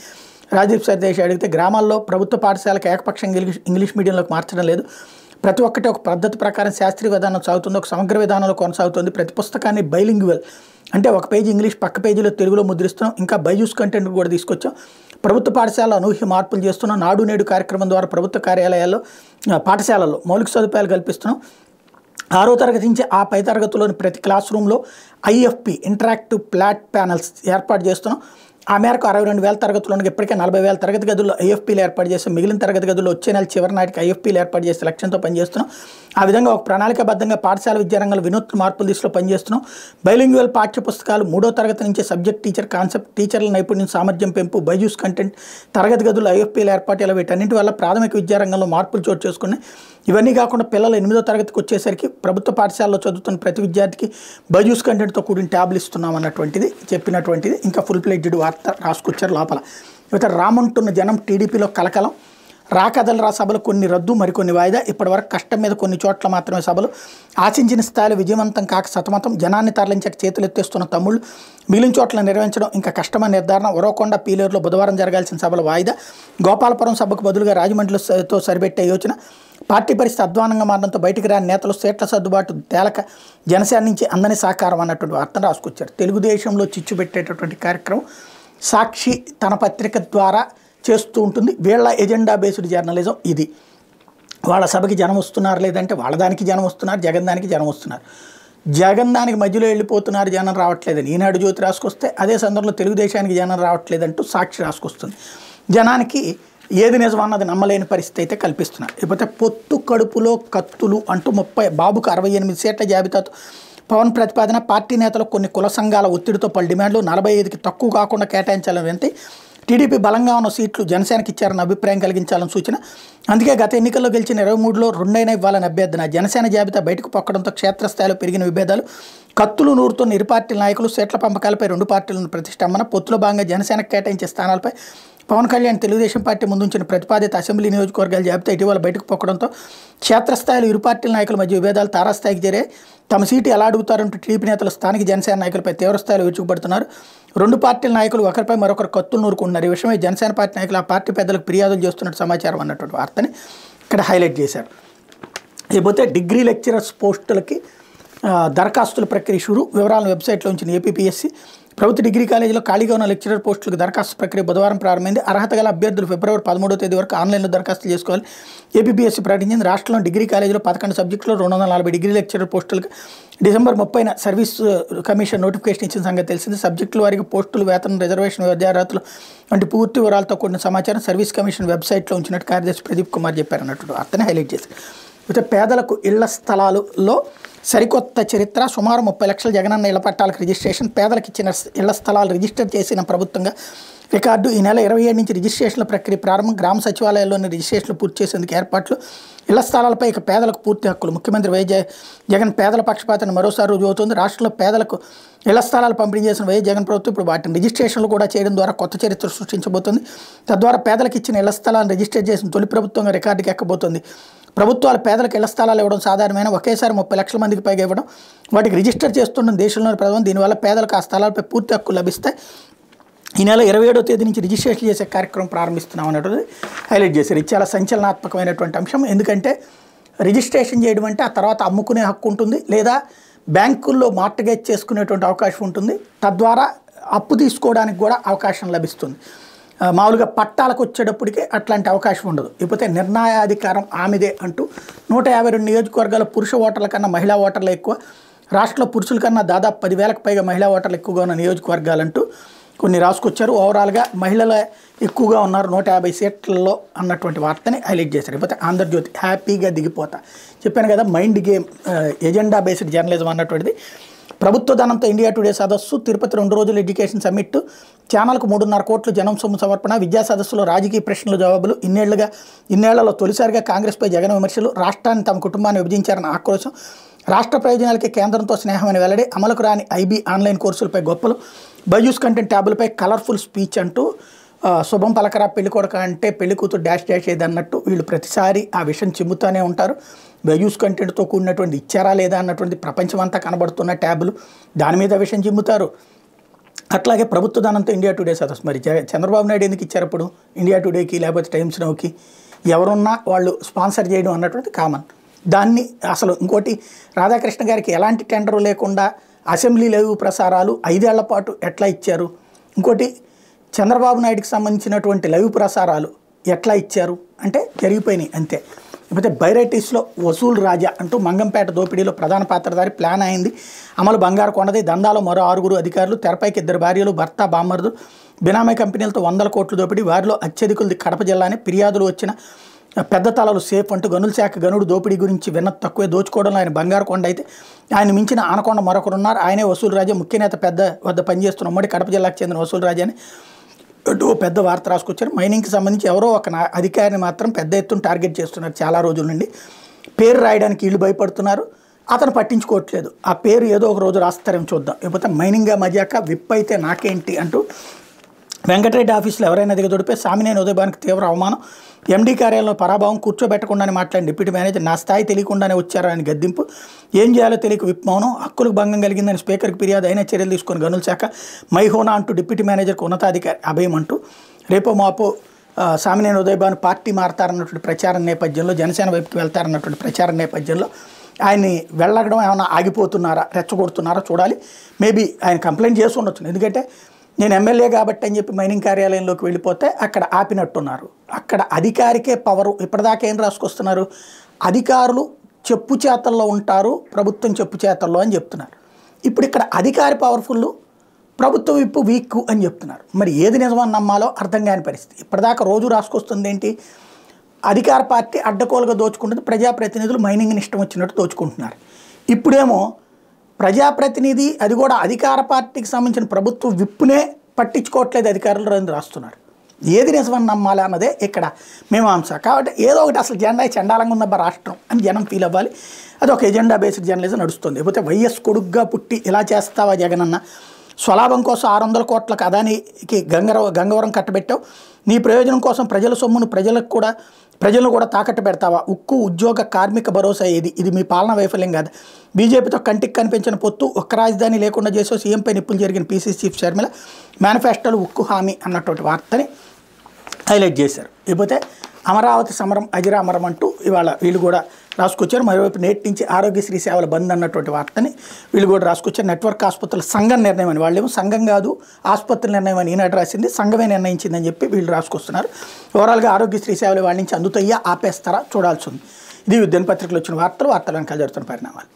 రాజదీప్ సర్దేశి అడిగితే, గ్రామాల్లో ప్రభుత్వ పాఠశాలకు ఏకపక్షంగా ఇంగ్లీష్ మీడియంలోకి మార్చడం లేదు. ప్రతి ఒక్కటి ఒక పద్ధతి ప్రకారం శాస్త్రీయ విధానం సాగుతుంది, ఒక సమగ్ర విధానంలో కొనసాగుతుంది. ప్రతి పుస్తకాన్ని బైలింగ్వల్ అంటే ఒక పేజీ ఇంగ్లీష్ పక్క పేజీలో తెలుగులో ముద్రిస్తున్నాం. ఇంకా బైజూస్ కంటెంట్ కూడా తీసుకొచ్చాం. ప్రభుత్వ పాఠశాలలో అనూహ్య మార్పులు చేస్తున్నాం. నాడు నేడు కార్యక్రమం ద్వారా ప్రభుత్వ కార్యాలయాల్లో పాఠశాలల్లో మౌలిక సదుపాయాలు కల్పిస్తున్నాం. 6వ తరగతి నుంచి ఆ పై తరగతిలోని ప్రతి క్లాస్ రూమ్లో ఐఎఫ్పి ఇంటరాక్టివ్ ఫ్లాట్ ప్యానల్స్ ఏర్పాటు చేస్తున్నాం. ఆ మేరకు 62,000 తరగతులు ఉండగా ఇప్పటికే 40,000 తరగతి గదుల్లో ఐఎఫ్పీలు ఏర్పాటు చేస్తాం. మిగిలిన తరగతి గదుల్లో వచ్చే నెల చివరి నాటికి ఐఎఫ్పీలు ఏర్పాటు చేసే లక్ష్యంతో పనిచేస్తున్నాం. ఆ విధంగా ఒక ప్రణాళికాబద్ధంగా పాఠశాల విద్యారంగంలో వినూత్న మార్పుల దిశలో పనిచేస్తున్నాం. బైలింగ్వల్ పాఠ్య పుస్తకాలు, 3వ తరగతి నుంచే సబ్జెక్ట్ టీచర్ కాన్సెప్ట్, టీచర్ల నైపుణ్యం, సామర్థ్యం పెంపు, బైజూస్ కంటెంట్, తరగతి గదుల్లో ఐఎఫ్పీలు ఏర్పాటు, ఇలా వీటన్నింటి వల్ల ప్రాథమిక విద్యారంగంలో మార్పులు చోటు చేసుకున్నాయి. ఇవన్నీ కాకుండా పిల్లలు 8వ తరగతికి వచ్చేసరికి ప్రభుత్వ పాఠశాలలో చదువుతున్న ప్రతి విద్యార్థికి బైజూస్ కంటెంట్తో కూడిన ట్యాబ్లు ఇస్తున్నాం అన్నటువంటిది చెప్పినటువంటిది. ఇంకా ఫుల్ ప్లేజ్డ్ వార్త రాసుకొచ్చారు లోపల. ఇక రామంటున్న జనం, టీడీపీలో కలకలం, రాకదలరా సభలు కొన్ని రద్దు, మరికొన్ని వాయిదా. ఇప్పటివరకు కష్టం మీద కొన్ని చోట్ల మాత్రమే సభలు, ఆశించిన స్థాయిలో విజయవంతం కాక సతమతం, జనాన్ని తరలించక చేతులు ఎత్తేస్తున్న తమ్ముళ్ళు, మిగిలిన చోట్ల నిర్వహించడం ఇంకా కష్టమైన నిర్ధారణ. ఉరవకొండ, పీలేరులో బుధవారం జరగాల్సిన సభలు వాయిదా. గోపాలపురం సభకు బదులుగా రాజమండ్రితో సరిపెట్టే యోచన. పార్టీ పరిస్థితి అధ్వానంగా మారడంతో బయటికి రాని నేతలు, సీట్ల సర్దుబాటు తేలక జనసేన నుంచి అందని సహకారం అన్నటువంటి వార్తను రాసుకొచ్చారు. తెలుగుదేశంలో చిచ్చు పెట్టేటటువంటి కార్యక్రమం సాక్షి తన పత్రిక ద్వారా చేస్తూ ఉంటుంది. వీళ్ళ ఎజెండా బేస్డ్ జర్నలిజం ఇది. వాళ్ళ సభకి జనం వస్తున్నారు, లేదంటే వాళ్ళ దానికి జనం వస్తున్నారు, జగన్ దానికి జనం వస్తున్నారు. జగన్ దానికి మధ్యలో వెళ్ళిపోతున్నారు, జనం రావట్లేదని ఈనాడు జ్యోతి రాసుకొస్తే, అదే సందర్భంలో తెలుగుదేశానికి జనం రావట్లేదంటూ సాక్షి రాసుకొస్తుంది. జనానికి ఏది నిజం అన్నది నమ్మలేని పరిస్థితి అయితే కల్పిస్తున్నారు. ఇకపోతే పొత్తు కడుపులో కత్తులు అంటూ బాబుకు 68 సీట్ల జాబితాతో పవన్ ప్రతిపాదన పార్టీ నేతలు కొన్ని కుల సంఘాల ఒత్తిడితో పలు డిమాండ్లు 45కి తక్కువ కాకుండా కేటాయించాలని వింటే టీడీపీ బలంగా ఉన్న సీట్లు జనసేనకి ఇచ్చారన్న అభిప్రాయం కలిగించాలని సూచన. అందుకే గత ఎన్నికల్లో గెలిచిన 23లో 2 ఇవ్వాలని అభ్యర్థన. జనసేన జాబితా బయటకు పొక్కడంతో క్షేత్రస్థాయిలో పెరిగిన విభేదాలు, కత్తులు నూరుతున్న ఇరు పార్టీల నాయకులు, సీట్ల పంపకాలపై 2 పార్టీలను ప్రతిష్టంభన. పొత్తులో భాగంగా జనసేనకు కేటాయించే స్థానాలపై పవన్ కళ్యాణ్ తెలుగుదేశం పార్టీ ముందుంచిన ప్రతిపాదిత అసెంబ్లీ నియోజకవర్గాల జాబితా ఇటీవల బయటకు పొక్కడంతో క్షేత్రస్థాయిలో ఇరు పార్టీల నాయకుల మధ్య విభేదాలు తారాస్థాయికి చేరాయి. తమ సీటు ఎలా అడుగుతారంటూ టీడీపీ నేతలు స్థానిక జనసేన నాయకులపై తీవ్రస్థాయిలో విరుచుకుపడుతున్నారు. 2 పార్టీల నాయకులు ఒకరిపై మరొకరు కత్తులు నూరుకుంటున్నారు. ఈ విషయమై జనసేన పార్టీ నాయకులు ఆ పార్టీ పెద్దలకు ఫిర్యాదులు చేస్తున్నట్టు సమాచారం అన్నటువంటి వార్తని ఇక్కడ హైలైట్ చేశారు. లేకపోతే డిగ్రీ లెక్చరర్స్ పోస్టులకి దరఖాస్తుల ప్రక్రియ షురు. వివరాలను వెబ్సైట్లో ఉంచిన ఏపీపీఎస్సీ. ప్రభుత్వ డిగ్రీ కాలేజీలో ఖాళీగా ఉన్న లెక్చరర్ పోస్టులకు దరఖాస్తు ప్రక్రియ బుధవారం ప్రారంభమైంది. అర్హత గల అభ్యర్థులు ఫిబ్రవరి 13వ తేదీ వరకు ఆన్లైన్లో దరఖాస్తులు చేసుకోవాలి. ఏపీపీఎస్సీ ప్రకటించింది. రాష్ట్రంలో డిగ్రీ కాలేజీలో 11 సబ్జెక్టులో 240 డిగ్రీ లెక్చరర్ పోస్టులకు డిసెంబర్ 30న సర్వీస్ కమిషన్ నోటిఫికేషన్ ఇచ్చిన సంగతి తెలిసింది. సబ్జెక్టుల వారికి పోస్టులు, వేతనం, రిజర్వేషన్, విద్యార్హతలు వంటి పూర్తి వివరాలతో కూడిన సమాచారం సర్వీస్ కమిషన్ వెబ్సైట్లో ఉంచినట్టు కార్యదర్శి ప్రదీప్ కుమార్ చెప్పారన్నట్టు వార్తని హైలైట్ చేశారు. అయితే పేదలకు ఇళ్ల స్థలాలలో సరికొత్త చరిత్ర. సుమారు 30 లక్షల జగనన్న ఇళ్ల పట్టాలకు రిజిస్ట్రేషన్. పేదలకు ఇచ్చిన ఇళ్ల స్థలాలు రిజిస్టర్ చేసిన ప్రభుత్వంగా రికార్డు. ఈ నెల 27 నుంచి రిజిస్ట్రేషన్ల ప్రక్రియ ప్రారంభం. గ్రామ సచివాలయాల్లోని రిజిస్ట్రేషన్లు పూర్తి చేసేందుకు ఏర్పాట్లు. ఇళ్ల స్థలాలపై ఇక పేదలకు పూర్తి హక్కులు. ముఖ్యమంత్రి వైఎస్ జగన్ పేదల పక్షపాతాన్ని మరోసారి రుజువు అవుతుంది. రాష్ట్రంలో పేదలకు ఇళ్ల స్థలాలు పంపిణీ చేసిన వైఎస్ జగన్ ప్రభుత్వం ఇప్పుడు వాటిని రిజిస్ట్రేషన్లు కూడా చేయడం ద్వారా కొత్త చరిత్ర సృష్టించబోతుంది. తద్వారా పేదలకు ఇచ్చిన ఇళ్ల స్థలాలను రిజిస్టర్ చేసిన తొలి ప్రభుత్వంగా రికార్డుకి ఎక్కబోతుంది. ప్రభుత్వాలు పేదలకు ఇళ్ల స్థలాలు ఇవ్వడం సాధారణమైన, ఒకేసారి 30 లక్షల మందికి పైగా ఇవ్వడం, వాటికి రిజిస్టర్ చేస్తున్న దేశంలోని ప్రధానం. దీనివల్ల పేదలకు ఆ స్థలాలపై పూర్తి హక్కులు లభిస్తాయి. ఈ నెల 27వ తేదీ నుంచి రిజిస్ట్రేషన్ చేసే కార్యక్రమం ప్రారంభిస్తున్నాం అన్నటువంటి హైలైట్ చేశారు. ఇది చాలా సంచలనాత్మకమైనటువంటి అంశం. ఎందుకంటే రిజిస్ట్రేషన్ చేయడం అంటే ఆ తర్వాత అమ్ముకునే హక్కు ఉంటుంది, లేదా బ్యాంకుల్లో మార్ట్గేజ్ చేసుకునేటువంటి అవకాశం ఉంటుంది. తద్వారా అప్పు తీసుకోవడానికి కూడా అవకాశం లభిస్తుంది. మామూలుగా పట్టాలకు వచ్చేటప్పటికే అట్లాంటి అవకాశం ఉండదు. ఇకపోతే నిర్ణయాధికారం ఆమెదే అంటూ 152 నియోజకవర్గాల పురుష ఓటర్ల కన్నా మహిళా ఓటర్లు ఎక్కువ. రాష్ట్రంలో పురుషుల కన్నా దాదాపు 10,000కు పైగా మహిళా ఓటర్లు ఎక్కువగా ఉన్న నియోజకవర్గాలంటూ కొన్ని రాసుకొచ్చారు. ఓవరాల్గా మహిళలు ఎక్కువగా ఉన్నారు 150 సీట్లలో అన్నటువంటి వార్తని హైలైట్ చేశారు. లేకపోతే ఆంధ్రజ్యోతి హ్యాపీగా దిగిపోతా చెప్పాను కదా, mind game agenda based journalism అన్నటువంటిది. ప్రభుత్వ ధనంతో ఇండియా టుడే సదస్సు. తిరుపతి 2 రోజుల ఎడ్యుకేషన్ సమ్మిట్. ఛానల్కు 3.5 కోట్లు జనం సొమ్ము సమర్పణ. విద్యా సదస్సులో రాజకీయ ప్రశ్నలు జవాబులు. ఇన్నేళ్లలో తొలిసారిగా కాంగ్రెస్పై జగన్ విమర్శలు. రాష్ట్రాన్ని తమ కుటుంబాన్ని విభజించారన్న ఆక్రోశం. రాష్ట్ర ప్రయోజనాలకి కేంద్రంతో స్నేహమని వెల్లడి. అమలుకు రాని ఐబీ ఆన్లైన్ కోర్సులపై గొప్పలు. బైజూస్ కంటెంట్ ట్యాబులపై కలర్ఫుల్ స్పీచ్ అంటూ శుభం పలకరా పెళ్లి కొడుక అంటే పెళ్లి కూతురు డాష్ ఏది అన్నట్టు వీళ్ళు ప్రతిసారి ఆ విషయం చెబుతూనే ఉంటారు. బైజూస్ కంటెంట్తో కూడినటువంటి ఇచ్చారా లేదా అన్నటువంటి ప్రపంచమంతా కనబడుతున్న ట్యాబులు, దాని మీద విషయం చెబుతారు. అట్లాగే ప్రభుత్వ ధనంతో ఇండియా టుడే సదస్సు. మరి చంద్రబాబు నాయుడు ఎందుకు ఇచ్చారు అప్పుడు ఇండియా టుడేకి, లేకపోతే టైమ్స్ నౌకి? ఎవరున్నా వాళ్ళు స్పాన్సర్ చేయడం అన్నటువంటి కామన్. దాన్ని అసలు ఇంకోటి, రాధాకృష్ణ గారికి ఎలాంటి టెండరు లేకుండా అసెంబ్లీ లైవ్ ప్రసారాలు 5 ఏళ్ల పాటు ఎట్లా ఇచ్చారు? ఇంకోటి, చంద్రబాబు నాయుడుకి సంబంధించినటువంటి లైవ్ ప్రసారాలు ఎట్లా ఇచ్చారు అంటే జరిగిపోయినాయి అంతే. లేకపోతే బైరైటీస్లో వసూలు రాజా అంటూ మంగంపేట దోపిడీలో ప్రధాన పాత్రధారి. ప్లాన్ అయింది, అమలు బంగారు కొండది. దందాలో మరో 6 అధికారులు. తెరపైకి 2 భార్యలు, భర్త, బామ్మర్దు. బినామీ కంపెనీలతో 100 కోట్లు దోపిడీ. వారిలో అత్యధికులది కడప జిల్లానే. ఫిర్యాదులు వచ్చిన పెద్ద తలలు సేఫ్ అంటూ గనుల శాఖ గనుడు దోపిడీ గురించి విన్నది తక్కువే. దోచుకోవడంలో ఆయన బంగారు కొండ అయితే ఆయన మించిన ఆనకొండ మరొకరున్నారు. ఆయనే వసూలు రాజా. ముఖ్య నేత పెద్ద వద్ద పనిచేస్తున్న ఉమ్మడి కడప జిల్లాకు చెందిన వసూలు రాజా అని పెద్ద వార్త రాసుకొచ్చారు. మైనింగ్కి సంబంధించి ఎవరో ఒక అధికారిని మాత్రం పెద్ద ఎత్తున టార్గెట్ చేస్తున్నారు చాలా రోజుల నుండి. పేరు రాయడానికి వీళ్ళు భయపడుతున్నారు, అతను పట్టించుకోవట్లేదు. ఆ పేరు ఏదో ఒక రోజు రాస్తారేమో చూద్దాం. లేకపోతే మైనింగ్గా మజాక, విప్ అయితే నాకేంటి అంటూ వెంకటరెడ్డి ఆఫీసులో ఎవరైనా దిగదొడిపే. సామినేని ఉదయభానికి తీవ్ర అవమానం. ఎండీ కార్యాలయంలో పరాభవం. కూర్చోబెట్టకుండానే మాట్లాడిన డిప్యూటీ మేనేజర్. నా స్థాయి తెలియకుండానే వచ్చారు అని గద్దింపు. ఏం చేయాలో తెలియక విప్ మౌనం. హక్కులకు భంగం కలిగిందని స్పీకర్కి ఫిర్యాదు. అయినా చర్యలు తీసుకొని గనుల శాఖ. మైహోనా అంటూ డిప్యూటీ మేనేజర్కు ఉన్నతాధికారి అభయం అంటూ రేపో మాపో సామినేని ఉదయభాను పార్టీ మారతారన్నటువంటి ప్రచారం నేపథ్యంలో, జనసేన వైపుకి వెళ్తారన్నటువంటి ప్రచారం నేపథ్యంలో ఆయన్ని వెళ్ళడం ఏమైనా ఆగిపోతున్నారా, రెచ్చగొడుతున్నారా చూడాలి. మేబీ ఆయన కంప్లైంట్ చేసి ఉండొచ్చు. ఎందుకంటే నేను ఎమ్మెల్యే కాబట్టి అని చెప్పి మైనింగ్ కార్యాలయంలోకి వెళ్ళిపోతే అక్కడ ఆపినట్టున్నారు. అక్కడ అధికారికే పవరు. ఇప్పటిదాకా ఏం రాసుకొస్తున్నారు, అధికారులు చెప్పు చేతల్లో ఉంటారు, ప్రభుత్వం చెప్పు చేతల్లో అని చెప్తున్నారు. ఇప్పుడు ఇక్కడ అధికారి పవర్ఫుల్, ప్రభుత్వం విప్పు వీక్ అని చెప్తున్నారు. మరి ఏది నిజమని నమ్మాలో అర్థం కాని పరిస్థితి. ఇప్పటిదాకా రోజు రాసుకొస్తుంది ఏంటి, అధికార పార్టీ అడ్డకోలుగా దోచుకుంటుంది, ప్రజాప్రతినిధులు మైనింగ్ని ఇష్టం వచ్చినట్టు దోచుకుంటున్నారు. ఇప్పుడేమో ప్రజాప్రతినిధి, అది కూడా అధికార పార్టీకి సంబంధించిన ప్రభుత్వం విప్పునే పట్టించుకోవట్లేదు అధికారులు అని రాస్తున్నారు. ఏది నిజమని నమ్మాలి అన్నదే ఇక్కడ మీమాంస. కాబట్టి ఏదో ఒకటి అసలు జెండా చండాలంగా ఉందబ్బా రాష్ట్రం అని జనం ఫీల్ అవ్వాలి. అది ఒక ఎజెండా బేస్డ్ జర్నలిజం నడుస్తుంది. లేకపోతే వైఎస్ కొడుగ్గా పుట్టి ఇలా చేస్తావా జగనన్న, స్వలాభం కోసం 600 కోట్లకు అదానికి గంగవరం కట్టబెట్టావు, నీ ప్రయోజనం కోసం ప్రజల సొమ్మును ప్రజలను కూడా తాకట్టు పెడతావా, ఉక్కు ఉద్యోగ కార్మిక భరోసా ఏది, ఇది మీ పాలన వైఫల్యం కాదు, బీజేపీతో కంటికి కనిపించిన పొత్తు, ఒక్క రాజధాని లేకుండా చేసో సీఎంపై నిప్పులు జరిగిన పీసీసీ చీఫ్ షర్మిల, మేనిఫెస్టోలు ఉక్కు హామీ అన్నటువంటి వార్తని హైలైట్ చేశారు. ఇకపోతే అమరావతి సమరం అజరామరం అంటూ ఇవాళ వీళ్ళు కూడా రాసుకొచ్చారు. మరోవైపు నేటి నుంచి ఆరోగ్యశ్రీ సేవల బంద్ అన్నటువంటి వార్తని వీళ్ళు కూడా రాసుకొచ్చారు. నెట్వర్క్ ఆసుపత్రుల సంఘం నిర్ణయం అని, వాళ్ళేమో సంఘం కాదు ఆసుపత్రుల నిర్ణయం అని ఈనాడు రాసింది, సంఘమే నిర్ణయించిందని చెప్పి వీళ్ళు రాసుకొస్తున్నారు. ఓవరాల్గా ఆరోగ్యశ్రీ సేవలు వాళ్ళ నుంచి అందుతాయా ఆపేస్తారా చూడాల్సి ఉంది. ఇది దినపత్రికలు వచ్చిన వార్తలు వెనకాల జరుగుతున్న పరిణామాలు.